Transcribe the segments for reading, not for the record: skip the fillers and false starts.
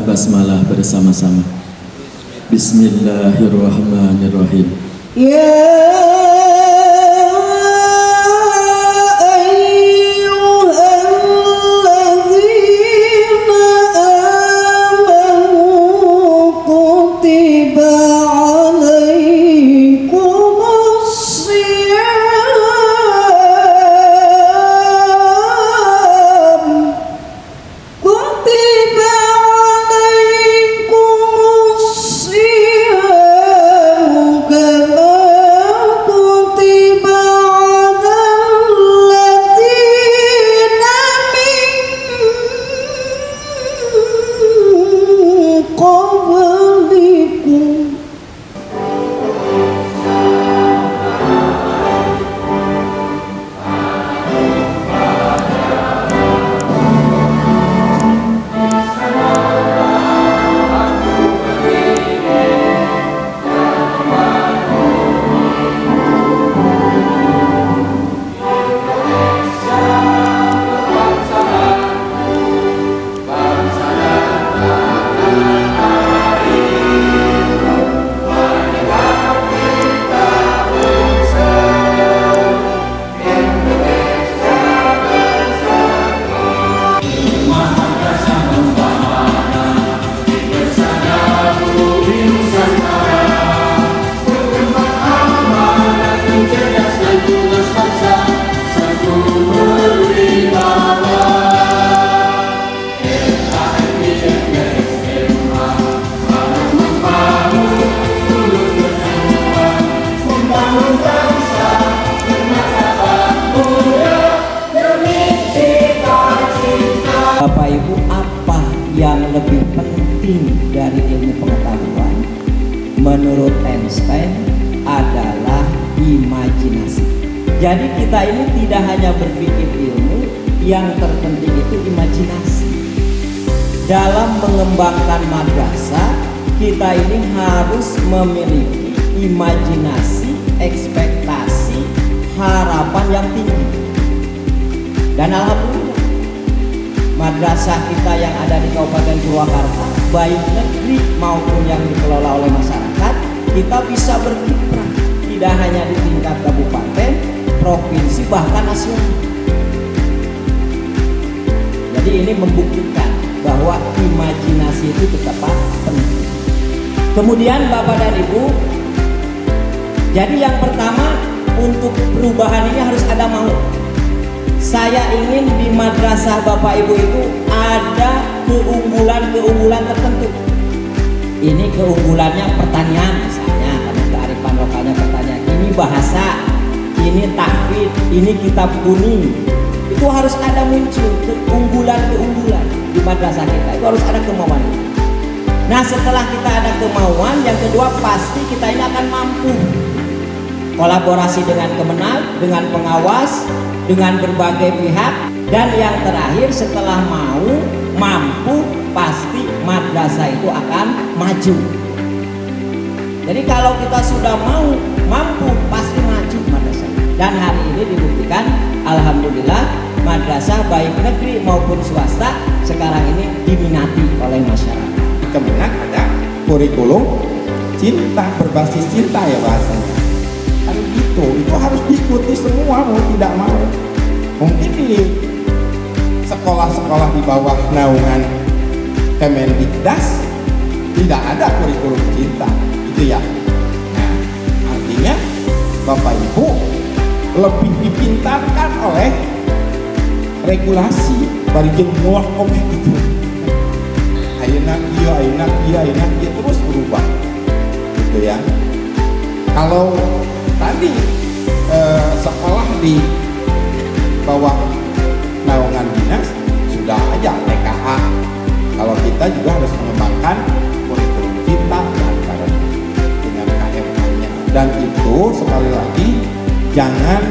basmalah bersama-sama. Bismillahirrahmanirrahim. Bapak Ibu, apa yang lebih penting dari ilmu pengetahuan? Menurut Einstein adalah imajinasi. Jadi kita ini tidak hanya berpikir ilmu, yang terpenting itu imajinasi. Dalam mengembangkan madrasah, kita ini harus memiliki imajinasi, ekspektasi, harapan yang tinggi. Dan alhamdulillah, madrasah kita yang ada di Kabupaten Purwakarta, baik negeri maupun yang dikelola oleh masyarakat, kita bisa berkiprah tidak hanya di tingkat kabupaten, provinsi, bahkan nasional. Jadi ini membuktikan bahwa imajinasi itu tetap penting. Kemudian Bapak dan Ibu, jadi yang pertama, untuk perubahan ini harus ada mau. Saya ingin di madrasah Bapak Ibu itu ada keunggulan-keunggulan tertentu. Ini keunggulannya pertanian misalnya, karena kearifan lokalnya pertanian. Ini bahasa, ini tahfidz, ini kitab kuning. Itu harus ada muncul keunggulan-keunggulan di madrasah kita. Itu harus ada kemauan. Nah, setelah kita ada kemauan, yang kedua pasti kita ini akan mampu kolaborasi dengan Kemenag, dengan pengawas, dengan berbagai pihak. Dan yang terakhir, setelah mampu, pasti madrasah itu akan maju. Jadi kalau kita sudah mampu, pasti maju madrasah. Dan hari ini dibuktikan, alhamdulillah, madrasah baik negeri maupun swasta sekarang ini diminati oleh masyarakat. Kemenag ada kurikulum cinta, berbasis cinta ya bahasanya. Kan gitu, itu harus diikuti semua mau tidak mau. Mungkin di sekolah-sekolah di bawah naungan Kemendikdas tidak ada kurikulum cinta, itu ya. Nah, artinya Bapak Ibu lebih dipintarkan oleh regulasi bari jeung muak omeh gitu. Ayeuna ieu terus berubah. Gitu ya. Kalau tadi sekolah di bawah naungan dinas sudah aja TKA. Kalau kita juga harus mengembangkan kurikulum cinta dan dengan KMA-nya. Dan itu sekali lagi jangan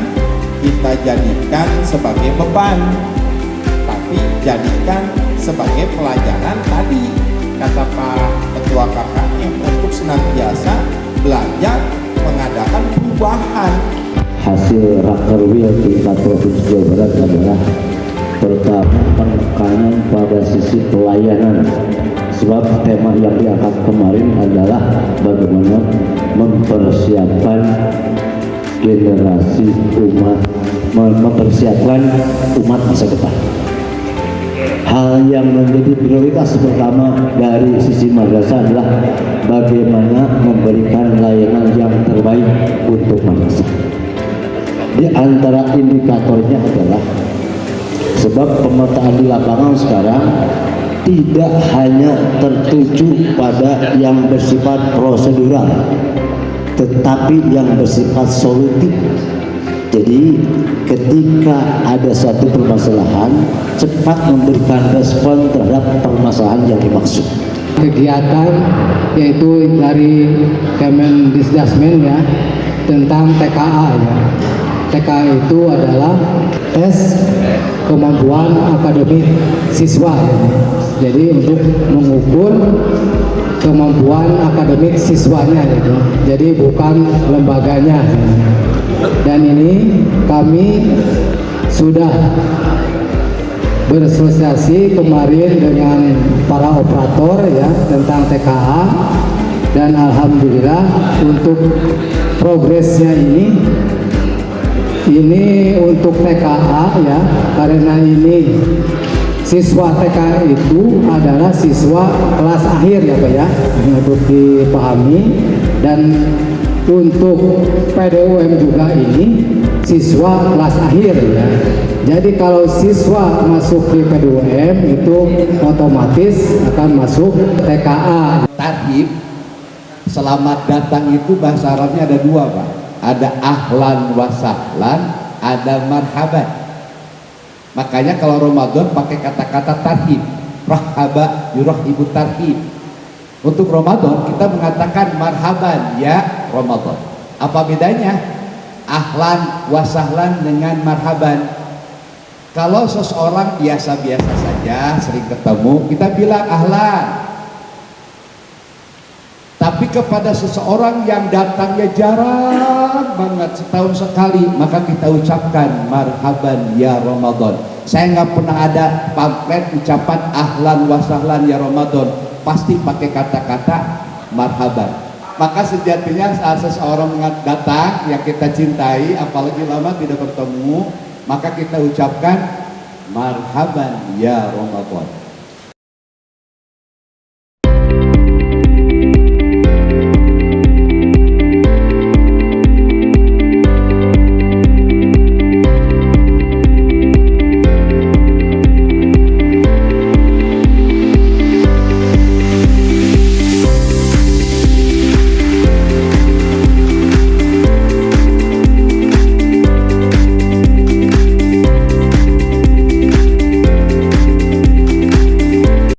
kita jadikan sebagai beban, tapi jadikan sebagai pelajaran tadi kata Pak Ketua KKM untuk senantiasa belajar mengadakan perubahan. Hasil Rakerwil tingkat Provinsi Jawa Barat adalah Pertama, penekanan pada sisi pelayanan, sebab tema yang diangkat kemarin adalah bagaimana mempersiapkan generasi umat, mempersiapkan umat masa depan. Hal yang menjadi prioritas pertama dari sisi madrasah adalah bagaimana memberikan layanan yang terbaik untuk madrasah. Di antara indikatornya adalah sebab pemetaan di lapangan sekarang tidak hanya tertuju pada yang bersifat prosedural, tetapi yang bersifat solutif. Jadi ketika ada suatu permasalahan, cepat memberikan respon terhadap permasalahan yang dimaksud. Kegiatan yaitu dari Kemendisdasmen ya, tentang TKA ya. TKA itu adalah tes kemampuan akademik siswa ya. Jadi untuk mengukur kemampuan akademik siswanya gitu. Jadi bukan lembaganya. Dan ini kami sudah bersosialisasi kemarin dengan para operator ya tentang TKA, dan alhamdulillah untuk progresnya ini untuk TKA ya, karena ini siswa TKA itu adalah siswa kelas akhir ya Pak ya, untuk dipahami. Dan untuk PDUM juga ini siswa kelas akhir ya. Jadi kalau siswa masuk di PDUM itu otomatis akan masuk TKA. Tarhib, selamat datang itu bahasa Arabnya ada dua Pak. Ada ahlan wa sahlan, ada marhaban. Makanya kalau Ramadan pakai kata-kata tarhib, rahaba yurahibu tarhib. Untuk Ramadan kita mengatakan marhaban ya Ramadan. Apa bedanya ahlan wa sahlan dengan marhaban? Kalau seseorang biasa-biasa saja, sering ketemu, kita bilang ahlan. Tapi kepada seseorang yang datangnya jarang banget, setahun sekali, maka kita ucapkan marhaban ya Ramadan. Saya nggak pernah ada pamflet ucapan ahlan wa sahlan ya Ramadan, pasti pakai kata-kata marhaban. Maka sejatinya saat seseorang datang yang kita cintai, apalagi lama tidak bertemu, maka kita ucapkan marhaban ya Ramadan.